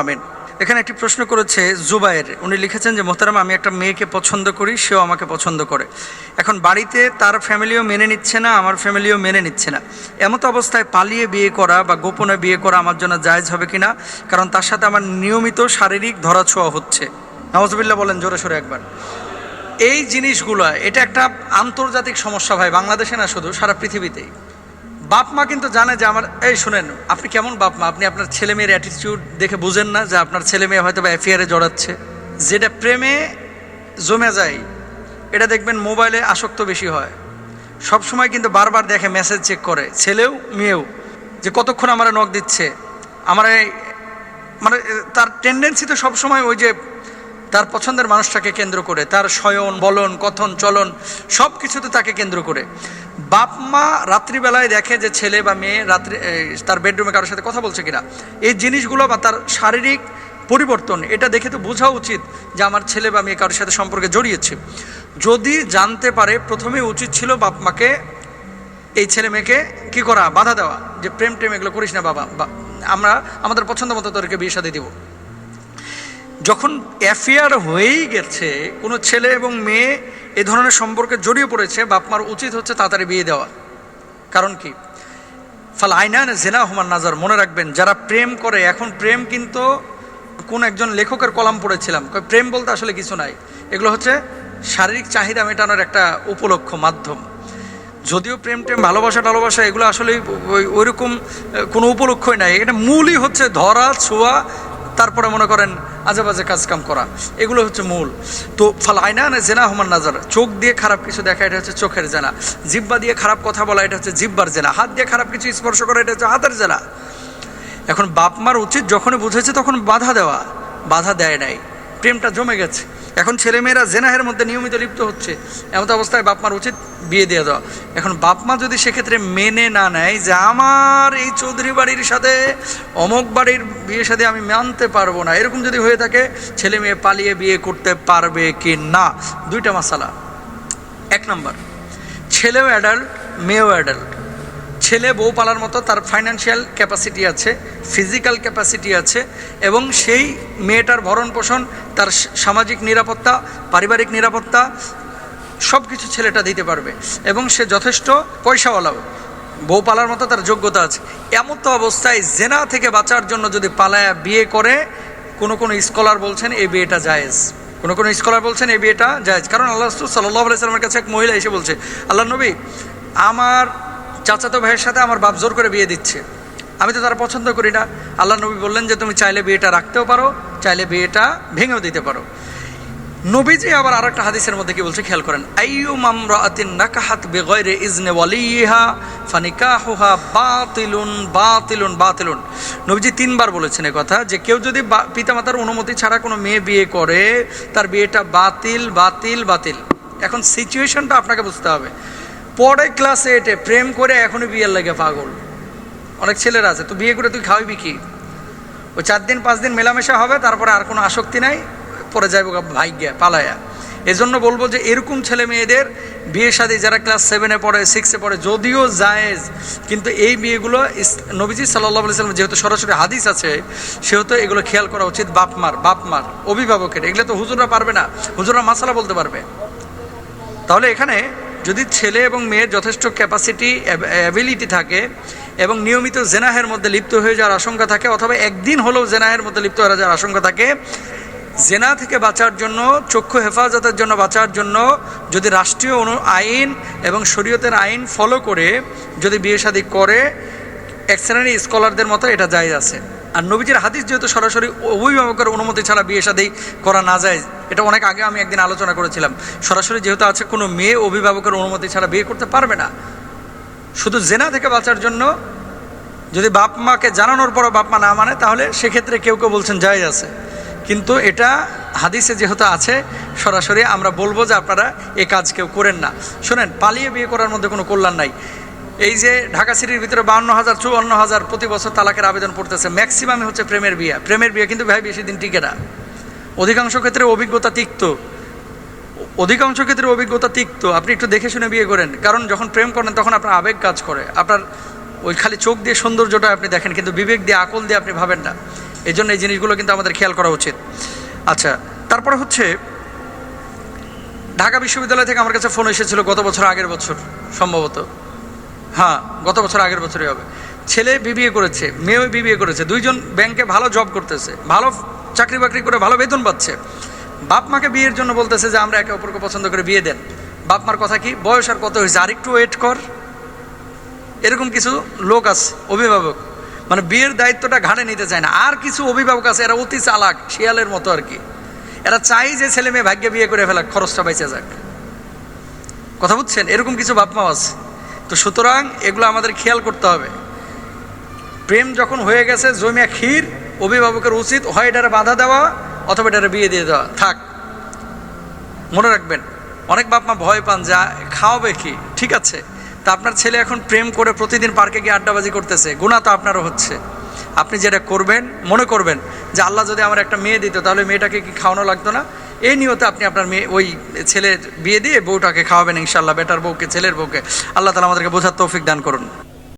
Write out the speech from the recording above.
আমিন। এখানে একটি প্রশ্ন করেছে জুবায়ের, উনি লিখেছেন যে মোহতারাম, আমি একটা মেয়েকে পছন্দ করি, সেও আমাকে পছন্দ করে। এখন বাড়িতে তার ফ্যামিলিও মেনে নিচ্ছে না, আমার ফ্যামিলিও মেনে নিচ্ছে না। এমতো অবস্থায় পালিয়ে বিয়ে করা বা গোপনে বিয়ে করা আমার জন্য জায়েজ হবে কিনা? কারণ তার সাথে আমার নিয়মিত শারীরিক ধরাছোঁয়া হচ্ছে। নাউজুবিল্লাহ বলেন জোরে সোরে একবার। এই জিনিসগুলো, এটা একটা আন্তর্জাতিক সমস্যা ভাই, বাংলাদেশে না, শুধু সারা পৃথিবীতেই। বাপ মা কিন্তু জানে যে আমার, এই শুনেন, আপনি কেমন বাপ মা, আপনি আপনার ছেলে মেয়ের অ্যাটিটিউড দেখে বুঝেন না যে আপনার ছেলে মেয়ে হয়তো বা অ্যাফেয়ারে জড়াচ্ছে। যেটা প্রেমে জমে যায়, এটা দেখবেন মোবাইলে আসক্ত বেশি হয়। সব সময় কিন্তু বারবার দেখে, মেসেজ চেক করে, ছেলেও মেয়েও, যে কতক্ষণ আমার নক দিচ্ছে, আমার মানে তার টেন্ডেন্সি তো সবসময় ওই যে তার পছন্দের মানুষটাকে কেন্দ্র করে, তার শয়ন বলন কথন চলন সব কিছুতে তাকে কেন্দ্র করে। বাপ মা রাত্রিবেলায় দেখে যে ছেলে বা মেয়ে রাত্রি তার বেডরুমে কারোর সাথে কথা বলছে কিনা, এই জিনিসগুলো বা তার শারীরিক পরিবর্তন, এটা দেখে তো বোঝা উচিত যে আমার ছেলে বা মেয়ে কারোর সাথে সম্পর্কে জড়িয়েছে। যদি জানতে পারে, প্রথমে উচিত ছিল বাপ মাকে এই ছেলে মেয়েকে কী করা, বাধা দেওয়া, যে প্রেম টেম এগুলো করিস না বাবা, আমরা আমাদের পছন্দ মতো তোদেরকে বিয়ে শাদী দিব। যখন অ্যাফেয়ার হয়েই গেছে, কোনো ছেলে এবং মেয়ে এ ধরনের সম্পর্কে জড়িয়ে পড়েছে, বাপ মার উচিত হচ্ছে তাড়াতাড়ি বিয়ে দেওয়া। কারণ কি, ফাল আইনান জেনা হুমান নাজার, মনে রাখবেন যারা প্রেম করে, এখন প্রেম কিন্তু কোন একজন লেখকের কলাম পড়েছিলাম, প্রেম বলতে আসলে কিছু নাই, এগুলো হচ্ছে শারীরিক চাহিদা মেটানোর একটা উপলক্ষ, মাধ্যম। যদিও প্রেম টেম ভালোবাসা এগুলো আসলে ওইরকম কোনো উপলক্ষই নাই, এটা মূলই হচ্ছে ধরা ছোঁয়া, তারপরে মনে করেন আজেবাজে কাজকাম করা, এগুলো হচ্ছে মূল। তো ফাল আইনান জেনা হুমান নাজার, চোখ দিয়ে খারাপ কিছু দেখা, এটা হচ্ছে চোখের জেনা। জিব্বা দিয়ে খারাপ কথা বলা, এটা হচ্ছে জিব্বার জেনা। হাত দিয়ে খারাপ কিছু স্পর্শ করা, এটা হচ্ছে হাতের জেনা। এখন বাপ মার উচিত যখনই বুঝেছে তখন বাধা দেওয়া, বাধা দেয় নাই, প্রেমটা জমে গেছে। এখন ছেলেমেয়েরা জেনাহের মধ্যে নিয়মিত লিপ্ত হচ্ছে, এমন অবস্থায় বাপ মার উচিত বিয়ে দিয়ে দেওয়া। এখন বাপ মা যদি সেক্ষেত্রে মেনে না নেয় যে আমার এই চৌধুরী বাড়ির সাথে অমুক বাড়ির বিয়ে সাথে আমি মানতে পারবো না, এরকম যদি হয়ে থাকে, ছেলে মেয়ে পালিয়ে বিয়ে করতে পারবে কি না? দুইটা মাসালা। এক নম্বর, ছেলেও অ্যাডাল্ট, মেয়েও অ্যাডাল্ট। ছেলে বউ পালার মতো তার ফাইন্যান্সিয়াল ক্যাপাসিটি আছে, ফিজিক্যাল ক্যাপাসিটি আছে, এবং সেই মেয়েটার ভরণ পোষণ, তার সামাজিক নিরাপত্তা, পারিবারিক নিরাপত্তা সব কিছু ছেলেটা দিতে পারবে, এবং সে যথেষ্ট পয়সাওয়ালাও, বউ পালার মতো তার যোগ্যতা আছে। এমন তো অবস্থায় জেনা থেকে বাঁচার জন্য যদি পালায়া বিয়ে করে, কোনো স্কলার বলছেন এই বিয়েটা জায়েজ, কোনো স্কলার বলছেন এই বিয়েটা জায়েজ। কারণ আল্লাহ রাসূল সাল্লাল্লাহু আলাইহি ওয়াসাল্লামের কাছে এক মহিলা এসে বলছে, আল্লাহ নবী, আমার চাচাতো ভাইয়ের সাথে আমার বাপ জোর করে বিয়ে দিচ্ছে, আমি তো তারা পছন্দ করি না। আল্লাহ নবী বললেন যে তুমি চাইলে বিয়েটা রাখতেও পারো, চাইলে বিয়েটা ভেঙেও দিতে পারো। নবীজি আবার আরেকটা হাদিসের মধ্যে কি বলছে খেয়াল করেন, আইয়ুমা ইমরাআতিন নাকাহাত বিগাইরি ইজনি ওয়ালিহা ফানিকাহুহা বাতিলুন বাতিলুন বাতিলুন। নবীজি তিনবার বলেছেন এই কথা, যে কেউ যদি পিতামাতার অনুমতি ছাড়া কোনো মেয়ে বিয়ে করে, তার বিয়েটা বাতিল বাতিল বাতিল। এখন সিচুয়েশনটা আপনাকে বুঝতে হবে। পরে ক্লাস 8-এ প্রেম করে এখনই বিয়ের লাগে পাগল অনেক ছেলেরা আছে, তো বিয়ে করে তুই খাওয়াবি কি? ওই 4 দিন 5 দিন মেলামেশা হবে, তারপরে আর কোনো আসক্তি নাই, পরে যাইব ভাগ্যা পালায়া। এজন্য বলবো যে এরকম ছেলে মেয়েদের বিয়ে শাদী যারা ক্লাস 7-এ পড়ে, 6-এ পড়ে, যদিও জায়েজ, কিন্তু এই বিয়েগুলো নবীজি সাল্লাল্লাহু আলাইহি ওয়াসাল্লাম যেহেতু সরাসরি হাদিস আছে, সেহেতু এগুলো খেয়াল করা উচিত বাপ মার অভিভাবকের। এগুলো তো হুজুররা পারবে না, হুজুররা মাসালা বলতে পারবে। তাহলে এখানে যদি ছেলে এবং মেয়ের যথেষ্ট ক্যাপাসিটি, অ্যাবিলিটি থাকে, এবং নিয়মিত জেনাহের মধ্যে লিপ্ত হয়ে যাওয়ার আশঙ্কা থাকে, অথবা একদিন হলেও জেনাহের মধ্যে লিপ্ত হয়ে যাওয়ার আশঙ্কা থাকে, জেনা থেকে বাঁচার জন্য, চক্ষু হেফাজতের জন্য বাঁচার জন্য, যদি রাষ্ট্রীয় আইন এবং শরীয়তের আইন ফলো করে যদি বিয়ে শাদী করে, এক শ্রেণীর স্কলারদের মতো এটা জায়েজ আছে। আর নবীজির হাদিস যেহেতু সরাসরি অভিভাবকের অনুমতি ছাড়া বিয়ে শাদী করা না যায়, এটা অনেক আগে আমি একদিন আলোচনা করেছিলাম, সরাসরি যেহেতু আছে, কোনো মেয়ে অভিভাবকের অনুমতি ছাড়া বিয়ে করতে পারবে না। শুধু জেনা থেকে বাঁচার জন্য যদি বাপ মাকে জানানোর পরও বাপ মা না মানে, তাহলে সেক্ষেত্রে কেউ বলছেন জায়েজ আছে। কিন্তু এটা হাদিসে যেহেতু আছে, সরাসরি আমরা বলবো যে আপনারা এ কাজ কেউ করেন না। শোনেন, পালিয়ে বিয়ে করার মধ্যে কোনো কল্যাণ নাই। এই যে ঢাকা সিটির ভিতরে 52,000 54,000 প্রতি বছর তালাকের আবেদন পড়তেছে, ম্যাক্সিমামই হচ্ছে প্রেমের বিয়ে কিন্তু ভাই বেশি দিন টিকে না। অধিকাংশ ক্ষেত্রে অভিজ্ঞতা তিক্ত, আপনি একটু দেখে শুনে বিয়ে করেন। কারণ যখন প্রেম করেন তখন আপনার আবেগ কাজ করে, আপনার ওই খালি চোখ দিয়ে সৌন্দর্যটা আপনি দেখেন, কিন্তু বিবেক দিয়ে, আকল দিয়ে আপনি ভাবেন না। এই জন্য এই জিনিসগুলো কিন্তু আমাদের খেয়াল করা উচিত। আচ্ছা, তারপরে হচ্ছে ঢাকা বিশ্ববিদ্যালয় থেকে আমার কাছে ফোন এসেছিল গত বছর, আগের বছর সম্ভবত, হ্যাঁ গত বছর আগের বছরই হবে। ছেলে বিবিএ করেছে, মেয়েও বিবিএ করেছে, দুইজন ব্যাংকে ভালো জব করতেছে, ভালো চাকরি বাকরি করে ভালো বেতন পাচ্ছে। বাপ মাকে বিয়ের জন্য বলতেছে যে আমরা একে অপরকে পছন্দ করে বিয়ে দেন। বাপ মার কথা কি, বয়স আর কত হয়েছে, আর একটু ওয়েট কর। এরকম কিছু লোক আছে, অভিভাবক, মানে বিয়ের দায়িত্বটা ঘাড়ে নিতে চায় না। আর কিছু অভিভাবক আছে, এরা অতি চালাক, শিয়ালের মতো আর কি। এরা চাই যে ছেলে মেয়ে ভাগ্যে বিয়ে করে ফেলাক, খরচটা বেঁচে যাক। কথা বুঝছেন? এরকম কিছু বাপ মাও আছে। তো সুতরাং এগুলো আমাদের খেয়াল করতে হবে। প্রেম যখন হয়ে গেছে জমিয়া ক্ষীর, অভিভাবকের উচিত হয় এটারে বাধা দেওয়া অথবা এটারে বিয়ে দিয়ে দেওয়া। থাক, মনে রাখবেন, অনেক বাপ মা ভয় পান যা খাওয়াবে কি। ঠিক আছে, তা আপনার ছেলে এখন প্রেম করে প্রতিদিন পার্কে গিয়ে আড্ডাবাজি করতেছে, গুনাহ তো আপনারও হচ্ছে। আপনি যেটা করবেন, মনে করবেন যে আল্লাহ যদি আমার একটা মেয়ে দিত তাহলে মেয়েটাকে কি খাওয়ানো লাগতো না, এই নিয়তে আপনি আপনার মেয়ে ওই ছেলের বিয়ে দিয়ে বউটাকে খাওয়াবেন ইনশাআল্লাহ, বেটার বউকে, ছেলের বউকে। আল্লাহ তাআলা আমাদেরকে বোঝার তৌফিক দান করুন।